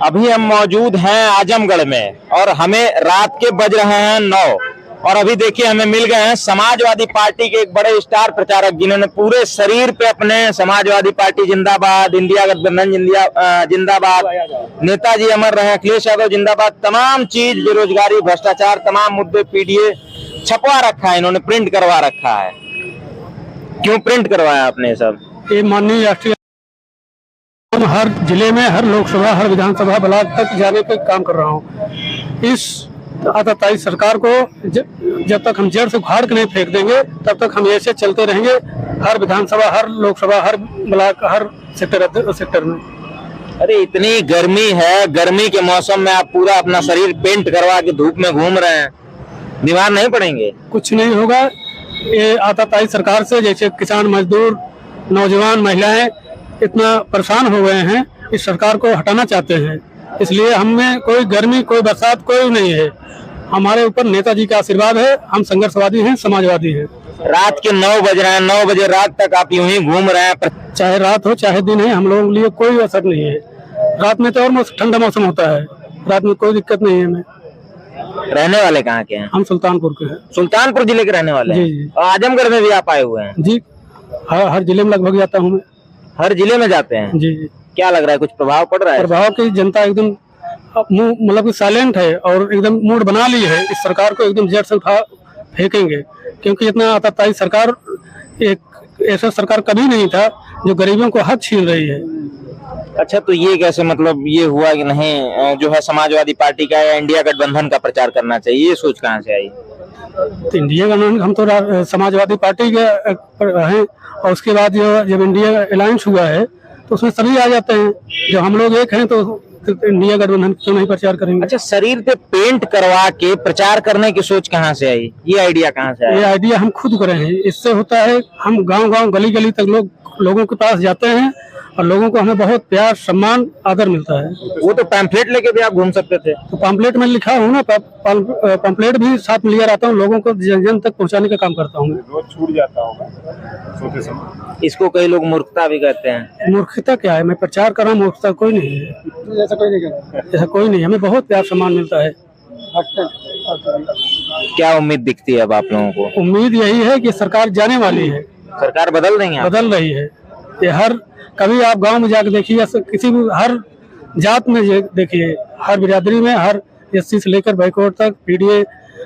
अभी हम मौजूद हैं आजमगढ़ में और हमें रात के बज रहे हैं 9 और अभी देखिए हमें मिल गए हैं समाजवादी पार्टी के एक बड़े स्टार प्रचारक जिन्होंने पूरे शरीर पे अपने समाजवादी पार्टी जिंदाबाद, इंडिया गठबंधन जिंदाबाद, नेताजी अमर रहे, अखिलेश यादव जिंदाबाद, तमाम चीज, बेरोजगारी, भ्रष्टाचार, तमाम मुद्दे पीडीए छपवा रखा है, इन्होंने प्रिंट करवा रखा है। क्यों प्रिंट करवाया आपने सब? ये माननीय राष्ट्रीय हर जिले में, हर लोकसभा, हर विधानसभा ब्लॉक तक जाने का काम कर रहा हूँ। इस आताताई सरकार को जब तक हम जड़ से उखाड़ के नहीं फेंक देंगे तब तक हम ऐसे चलते रहेंगे, हर विधानसभा, हर लोकसभा, हर ब्लॉक, हर सेक्टर में। अरे इतनी गर्मी है, गर्मी के मौसम में आप पूरा अपना शरीर पेंट करवा के धूप में घूम रहे हैं, बीमार नहीं पड़ेंगे? कुछ नहीं होगा। ये आताताई सरकार से जैसे किसान, मजदूर, नौजवान, महिलाएं इतना परेशान हो गए हैं, इस सरकार को हटाना चाहते हैं। इसलिए हमें कोई गर्मी, कोई बरसात, कोई नहीं है। हमारे ऊपर नेताजी का आशीर्वाद है। हम संघर्षवादी हैं, समाजवादी हैं। रात के 9 बज रहे हैं, 9 बजे रात तक आप यूं ही घूम रहे हैं। चाहे रात हो चाहे दिन है, हम लोगों के लिए कोई असर नहीं है। रात में तो और ठंडा मौसम होता है, रात में कोई दिक्कत नहीं है हमें। रहने वाले कहाँ के हैं? हम सुल्तानपुर के हैं। सुल्तानपुर जिले के रहने वाले हैं? जी। और आजमगढ़ में भी आप आए हुए हैं? जी, हर जिले में लगभग जाता हूँ मैं। हर जिले में जाते हैं? जी। क्या लग रहा है, कुछ प्रभाव पड़ रहा है? प्रभाव की जनता एकदम मतलब कि साइलेंट है और एकदम मूड बना ली है। इस सरकार को एकदम जड़ से उठा फेंकेंगे, क्योंकि इतना आताताई सरकार, एक ऐसा सरकार कभी नहीं था जो गरीबों को हक छीन रही है। अच्छा, तो ये कैसे, मतलब ये हुआ कि नहीं जो है समाजवादी पार्टी का या इंडिया गठबंधन का प्रचार करना चाहिए, ये सोच कहाँ से आई? तो इंडिया गठबंधन, हम तो समाजवादी पार्टी के हैं और उसके बाद जब इंडिया अलायंस हुआ है तो उसमें सभी आ जाते हैं। जब हम लोग एक हैं तो इंडिया गठबंधन क्यों नहीं प्रचार करेंगे? अच्छा, शरीर पे पेंट करवा के प्रचार करने की सोच कहाँ से आई? ये आइडिया कहाँ से आया? ये आइडिया हम खुद करे हैं। इससे होता है, हम गांव-गांव, गली-गली तक लोगों के पास जाते हैं और लोगों को हमें बहुत प्यार, सम्मान, आदर मिलता है। वो तो पैम्फलेट लेके भी आप घूम सकते थे। तो पैम्फलेट में लिखा हूँ ना, पैम्फलेट भी साथ में लिया रहता हूँ, लोगों को जन जन तक पहुँचाने का काम करता हूँ मैं। रोज छूट जाता होगा सोते समय। इसको कई लोग मूर्खता भी कहते हैं। मूर्खता क्या है? मैं प्रचार कर रहा हूँ, मूर्खता कोई नहीं है। ऐसा कोई नहीं कहता, ऐसा कोई नहीं। हमें बहुत प्यार सम्मान मिलता है। क्या उम्मीद दिखती है अब आप लोगों को? उम्मीद यही है कि सरकार जाने वाली है। सरकार बदल देंगे? बदल रही है। ये कभी आप गांव में जाकर देखिए, किसी भी हर जात में देखिए, हर बिरादरी में, हर एससी से लेकर बैकवर्ड तक, पीडीए,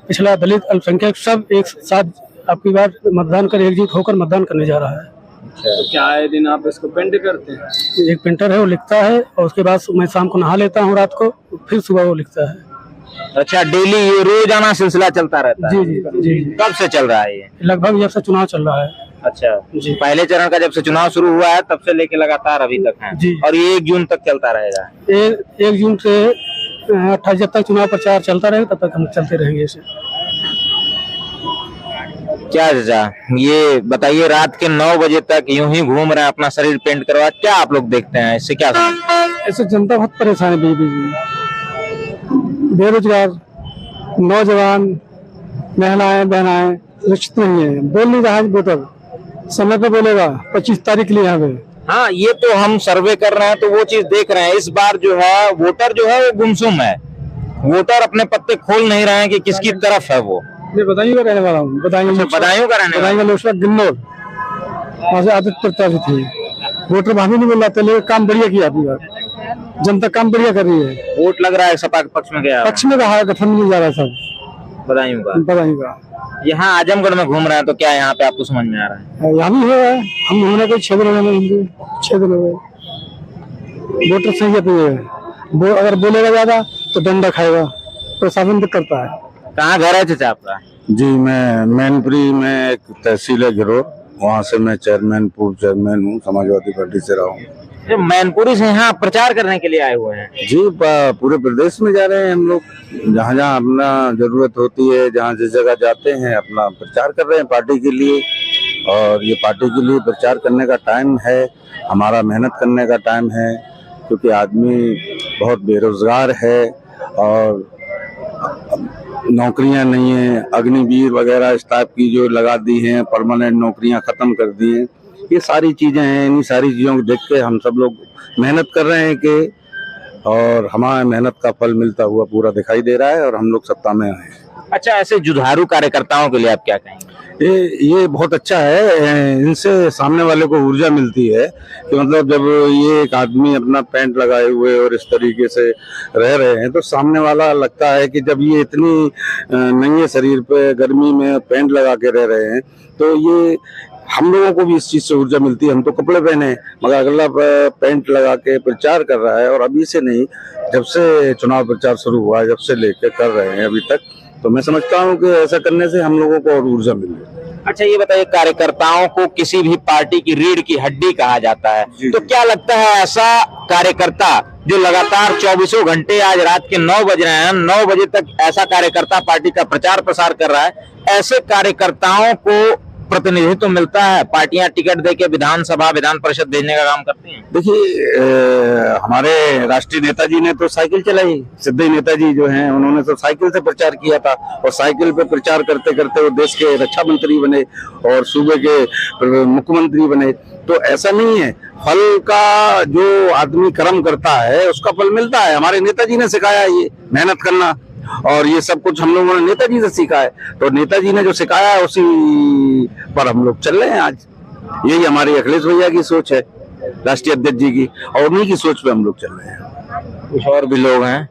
पिछड़ा, दलित, अल्पसंख्यक सब एक साथ आपकी बार मतदान कर एकजुट होकर मतदान करने जा रहा है। तो क्या आए दिन आप इसको पेंट करते हैं? एक पेंटर है, वो लिखता है और उसके बाद मैं शाम को नहा लेता हूँ, रात को फिर सुबह वो लिखता है। अच्छा, डेली ये रोजाना सिलसिला चलता रहता है? जी जी जी। कब से चल रहा है ये? लगभग जब से चुनाव चल रहा है। अच्छा जी। पहले चरण का जब से चुनाव शुरू हुआ है तब से लेके लगातार अभी तक है जी। और ये 1 जून तक चलता रहेगा? 1 जून से 28 जब तक चुनाव प्रचार चलता रहेगा तब तक हम चलते रहेंगे इसे। क्या चाचा, ये बताइए, रात के 9 बजे तक यूं ही घूम रहे हैं, अपना शरीर पेंट करवा, क्या आप लोग देखते हैं इससे? क्या इससे जनता बहुत परेशान है। बेरोजगार, नौजवान, महिलाएं, बहनाएं सुरक्षित नहीं है। बोल नहीं रहा है वोटर, समय पे बोलेगा 25 तारीख के लिए हमें। हाँ, ये तो हम सर्वे कर रहे हैं तो वो चीज देख रहे हैं। इस बार जो है वोटर जो है वो गुमसुम है, वोटर अपने पत्ते खोल नहीं रहे हैं कि किसकी तरफ है वो। मैं बदायूं का रहने वाला हूँ। बदायूं का रहने वाला? लोकसभा गिन्नौर, वहाँ से आदत प्रत्याशी थी। वोटर भाभी नहीं बोल रहे, काम बढ़िया किया आपकी बार, जनता काम बढ़िया कर रही है। वोट लग रहा है सपा के पक्ष में गया? पक्ष में रहा है, गठन में जा रहा है सब। बदायूं का? यहाँ आजमगढ़ में घूम रहे हैं तो क्या यहाँ पे आपको समझ में आ रहा है? यहाँ भी है, हम घूमने को 6 दिन हो गए, 6 दिन हो गए। वोटर सही है, अगर बोलेगा ज्यादा तो दंडा खाएगा, प्रशासन तो करता है। कहाँ घर है चाचा आपका? जी, मैं मैनपुरी में एक तहसील है गिरोह, वहाँ से मैं पूर्व चेयरमैन हूँ, समाजवादी पार्टी से रहा हूँ। मैनपुरी से यहाँ प्रचार करने के लिए आए हुए हैं? जी, पूरे प्रदेश में जा रहे हैं हम लोग, जहाँ जहाँ अपना जरूरत होती है, जहाँ जिस जगह जाते हैं अपना प्रचार कर रहे हैं पार्टी के लिए। और ये पार्टी के लिए प्रचार करने का टाइम है, हमारा मेहनत करने का टाइम है, क्योंकि आदमी बहुत बेरोजगार है और नौकरियां नहीं है। अग्निवीर वगैरह इस टाइप की जो लगा दी हैं, परमानेंट नौकरियां खत्म कर दी हैं। ये सारी चीजें हैं, इन्हीं सारी चीजों को देख के हम सब लोग मेहनत कर रहे हैं कि और हमारे मेहनत का फल मिलता हुआ पूरा दिखाई दे रहा है और हम लोग सत्ता में आए हैं। अच्छा, ऐसे जुझारू कार्यकर्ताओं के लिए आप क्या कहेंगे? ये बहुत अच्छा है। इनसे सामने वाले को ऊर्जा मिलती है कि मतलब जब ये एक आदमी अपना पैंट लगाए हुए और इस तरीके से रह रहे हैं तो सामने वाला लगता है कि जब ये इतनी नंगे शरीर पे गर्मी में पैंट लगा के रह रहे हैं तो ये हम लोगों को भी इस चीज से ऊर्जा मिलती है। हम तो कपड़े पहने हैं मगर अगला पैंट लगा के प्रचार कर रहा है और अभी से नहीं, जब से चुनाव प्रचार शुरू हुआ है जब से लेके कर रहे हैं अभी तक, तो मैं समझता हूँ कि ऐसा करने से हम लोगों को और ऊर्जा मिल रही है। अच्छा, ये बताइए, कार्यकर्ताओं को किसी भी पार्टी की रीढ़ की हड्डी कहा जाता है, तो क्या लगता है ऐसा कार्यकर्ता जो लगातार 24 घंटे, आज रात के 9 बज रहे हैं, 9 बजे तक ऐसा कार्यकर्ता पार्टी का प्रचार प्रसार कर रहा है, ऐसे कार्यकर्ताओं को प्रतिनिधित्व मिलता है? पार्टियां टिकट देके विधानसभा विधान परिषद भेजने का काम करती हैं। देखिए, हमारे राष्ट्रीय नेताजी ने तो साइकिल चलाई, सिद्धू नेताजी जो हैं उन्होंने तो साइकिल से प्रचार किया था और साइकिल पे प्रचार करते करते वो देश के रक्षा मंत्री बने और सूबे के मुख्यमंत्री बने। तो ऐसा नहीं है, फल का जो आदमी कर्म करता है उसका फल मिलता है। हमारे नेताजी ने सिखाया ये मेहनत करना और ये सब कुछ हम लोगों ने नेताजी से सीखा है, तो नेताजी ने जो सिखाया है उसी पर हम लोग चल रहे हैं। आज यही हमारे अखिलेश भैया की सोच है, राष्ट्रीय अध्यक्ष जी की, और उन्हीं की सोच पे हम लोग चल रहे हैं। कुछ और भी लोग हैं।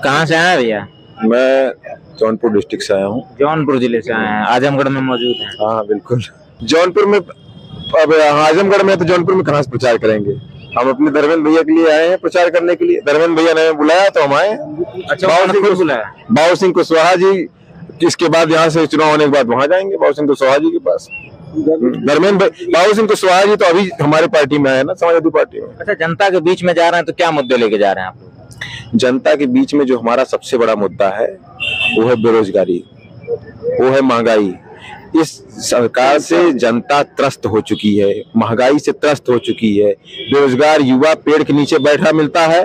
कहाँ से आए हैं भैया? मैं जौनपुर डिस्ट्रिक्ट से आया हूँ। जौनपुर जिले से आए हैं, आजमगढ़ में मौजूद हैं। हाँ बिल्कुल, जौनपुर में। अब आजमगढ़ में तो जौनपुर में कहाँ से प्रचार करेंगे? हम अपने धर्मेंद्र भैया के लिए आए हैं प्रचार करने के लिए। धर्मेंद्र भैया ने बुलाया तो हम आए। अच्छा, बाबू सिंह कुशवाहा जी, इसके बाद यहाँ से चुनाव होने के बाद वहां जाएंगे बाबू सिंह कुशवाहा जी के पास। बाबू सिंह कुशवाहा जी तो अभी हमारे पार्टी में आए ना, समाजवादी पार्टी में। अच्छा, जनता के बीच में जा रहे हैं तो क्या मुद्दे लेके जा रहे हैं आप लोग? जनता के बीच में जो हमारा सबसे बड़ा मुद्दा है वो है बेरोजगारी, वो है महंगाई। इस सरकार से जनता त्रस्त हो चुकी है, महंगाई से त्रस्त हो चुकी है। बेरोजगार युवा पेड़ के नीचे बैठा मिलता है,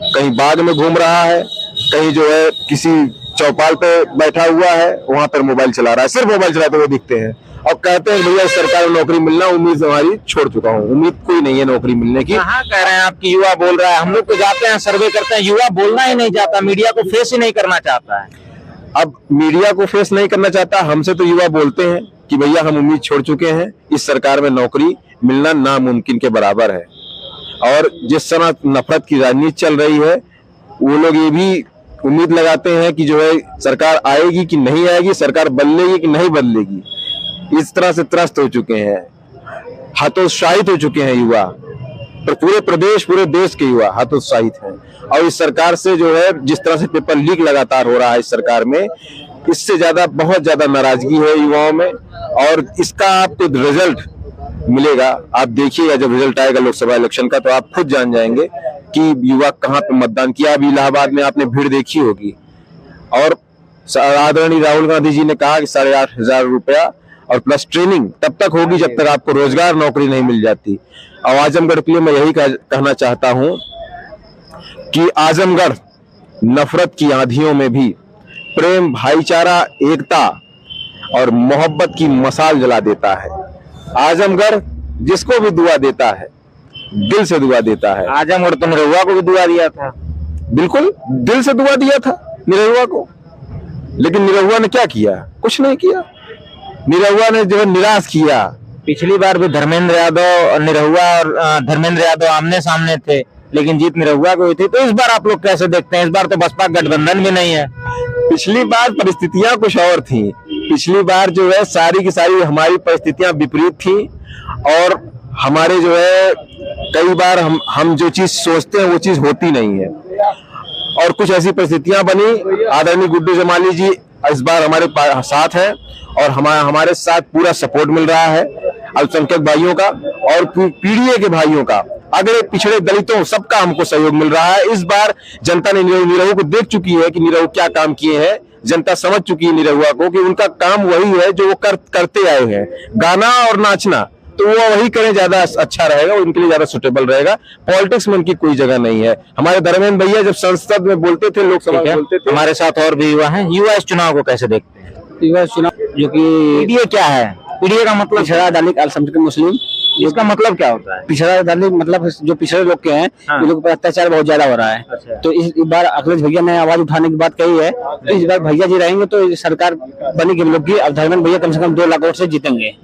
कहीं बाग में घूम रहा है, कहीं जो है किसी चौपाल पे बैठा हुआ है, वहां पर मोबाइल चला रहा है, सिर्फ मोबाइल चलाते हुए दिखते हैं और कहते हैं भैया इस सरकार में नौकरी मिलना, उम्मीद हमारी छोड़ चुका हूँ। उम्मीद कोई नहीं है नौकरी मिलने की। कहाँ कह रहे हैं आपकी युवा बोल रहा है? हम लोग तो जाते हैं, सर्वे करते हैं, युवा बोलना ही नहीं चाहता, मीडिया को फेस ही नहीं करना चाहता है। अब मीडिया को फेस नहीं करना चाहता, हमसे तो युवा बोलते हैं कि भैया हम उम्मीद छोड़ चुके हैं, इस सरकार में नौकरी मिलना नामुमकिन के बराबर है। और जिस समय नफरत की राजनीति चल रही है, वो लोग ये भी उम्मीद लगाते हैं कि जो है सरकार आएगी कि नहीं आएगी, सरकार बदलेगी कि नहीं बदलेगी। इस तरह से त्रस्त हो चुके हैं, हतोत्साहित हो चुके हैं युवा। पर पूरे प्रदेश, पूरे देश के युवा हतोत्साहित हैं और इस सरकार से जो है जिस तरह से पेपर लीक लगातार हो रहा है इस सरकार में, इससे ज्यादा बहुत ज्यादा नाराजगी है युवाओं में। और इसका आपको रिजल्ट मिलेगा, आप देखिएगा जब रिजल्ट आएगा लोकसभा इलेक्शन का तो आप खुद जान जाएंगे कि युवा कहाँ पे मतदान किया। अभी इलाहाबाद में आपने भीड़ देखी होगी। और आदरणीय राहुल गांधी जी ने कहा कि 8,500 रुपया और प्लस ट्रेनिंग तब तक होगी जब तक आपको रोजगार नौकरी नहीं मिल जाती। और आजमगढ़ के लिए मैं यही कहना चाहता हूं कि आजमगढ़ नफरत की आंधियों में भी प्रेम, भाईचारा, एकता और मोहब्बत की मसाल जला देता है। आजमगढ़ जिसको भी दुआ देता है दिल से दुआ देता है। आजमगढ़ तो निरहुआ को भी दुआ दिया था। बिल्कुल दिल से दुआ दिया था निरहुआ को, लेकिन निरहुआ ने क्या किया? कुछ नहीं किया। निरहुआ ने जो है निराश किया। पिछली बार भी धर्मेंद्र यादव और निरहुआ और धर्मेंद्र यादव आमने सामने थे, लेकिन जीत निरहुआ को हुई थी। तो इस बार आप लोग कैसे देखते हैं? इस बार तो बसपा गठबंधन भी नहीं है। पिछली बार परिस्थितियां कुछ और थी। पिछली बार जो है सारी की सारी हमारी परिस्थितियां विपरीत थी और हमारे जो है कई बार हम जो चीज सोचते हैं वो चीज होती नहीं है और कुछ ऐसी परिस्थितियां बनी। आदरणीय गुड्डू जमाली जी इस बार हमारे साथ हैं और हमारे साथ पूरा सपोर्ट मिल रहा है अल्पसंख्यक भाइयों का और पीडीए के भाइयों का, अगले पिछड़े दलितों सबका हमको सहयोग मिल रहा है। इस बार जनता ने निरहु को देख चुकी है कि निरहु क्या काम किए हैं। जनता समझ चुकी है निरहुआ को कि उनका काम वही है जो वो करते आए हैं, गाना और नाचना, तो वो वही करें, ज्यादा अच्छा रहेगा, उनके लिए ज्यादा सुटेबल रहेगा। पॉलिटिक्स में उनकी कोई जगह नहीं है। हमारे धर्मेंद्र भैया जब संसद में बोलते थे, लोकसभा में बोलते थे। हमारे साथ और भी युवा हैं। युवा इस चुनाव को कैसे देखते हैं? युवा चुनाव जो कि पीडीए क्या है? पीडीए का मतलब पिछड़ा दलित अल्पसंख्यक मुस्लिम। इसका मतलब क्या होता है? पिछड़ा दलित मतलब जो पिछड़े लोग के हैं, हाँ। ये लोग पर अत्याचार बहुत ज्यादा हो रहा है। अच्छा। तो इस बार अखिलेश भैया ने आवाज उठाने की बात कही है, तो इस बार भैया जी रहेंगे तो सरकार बनेगी हम लोग की। अब धर्मेंद्र भैया कम से कम 2 लाख वोट से जीतेंगे।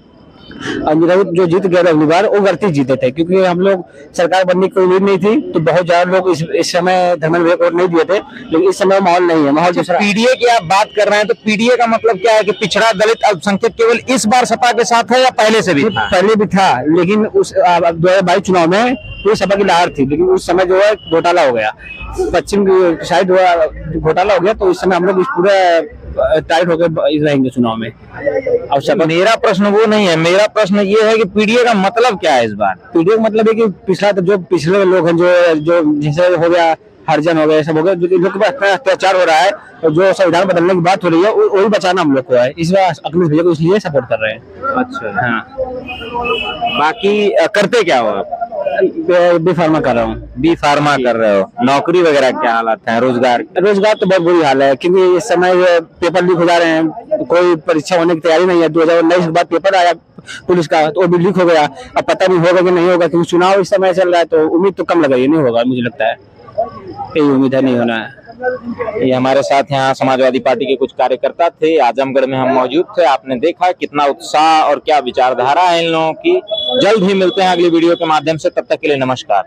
और निरहुत जो जीत गए अगली बार, वो गलती जीते थे, क्योंकि हम लोग सरकार बनने की कोई उम्मीद नहीं थी, तो बहुत ज्यादा लोग इस समय धर्मेंद्र भैया को वोट नहीं दिए थे। लेकिन इस समय माहौल नहीं है, माहौल दूसरा। पीडीए की आप बात कर रहे हैं, तो पीडीए का मतलब क्या है कि पिछड़ा दलित अल्पसंख्यक केवल इस बार सपा के साथ है या पहले से भी था? पहले भी था, लेकिन उस 2022 चुनाव में पूरी सपा की लहर थी, लेकिन उस समय जो है घोटाला हो गया, पश्चिम की साइड घोटाला हो गया, तो इस समय हम लोग इस पूरे टाइट होकर रहेंगे चुनाव में। अब सब मेरा प्रश्न वो नहीं है, मेरा प्रश्न ये है कि पीडीए का मतलब क्या है इस बार? पीडीए का मतलब है कि जो पिछले लोग हैं, जो जैसे हो गया हरिजन हो गया, सब हो गया, जो लोग के पास अत्याचार हो रहा है, और जो संविधान बदलने की बात हो रही है, वही बचाना हम लोग को है। इस बार अखिलेश भैया को इसलिए सपोर्ट कर रहे हैं। अच्छा। हाँ, बाकी करते क्या हो आप? बी फार्मा कर रहा हूँ। बी फार्मा कर रहे हो, नौकरी वगैरह क्या हालात है? रोजगार तो बहुत बुरी हाल है, क्योंकि इस समय पेपर लीक हो जा रहे हैं, कोई परीक्षा होने की तैयारी नहीं है। 2019 के बाद पेपर आया पुलिस का, तो वो भी लीक हो गया। अब पता नहीं होगा कि नहीं होगा, क्योंकि चुनाव इस समय चल रहा है, तो उम्मीद तो कम लग रही है, नहीं होगा मुझे लगता है, यही उम्मीद है, नहीं होना है। ये हमारे साथ यहाँ समाजवादी पार्टी के कुछ कार्यकर्ता थे, आजमगढ़ में हम मौजूद थे। आपने देखा कितना उत्साह और क्या विचारधारा है इन लोगों की। जल्द ही मिलते हैं अगली वीडियो के माध्यम से, तब तक के लिए नमस्कार।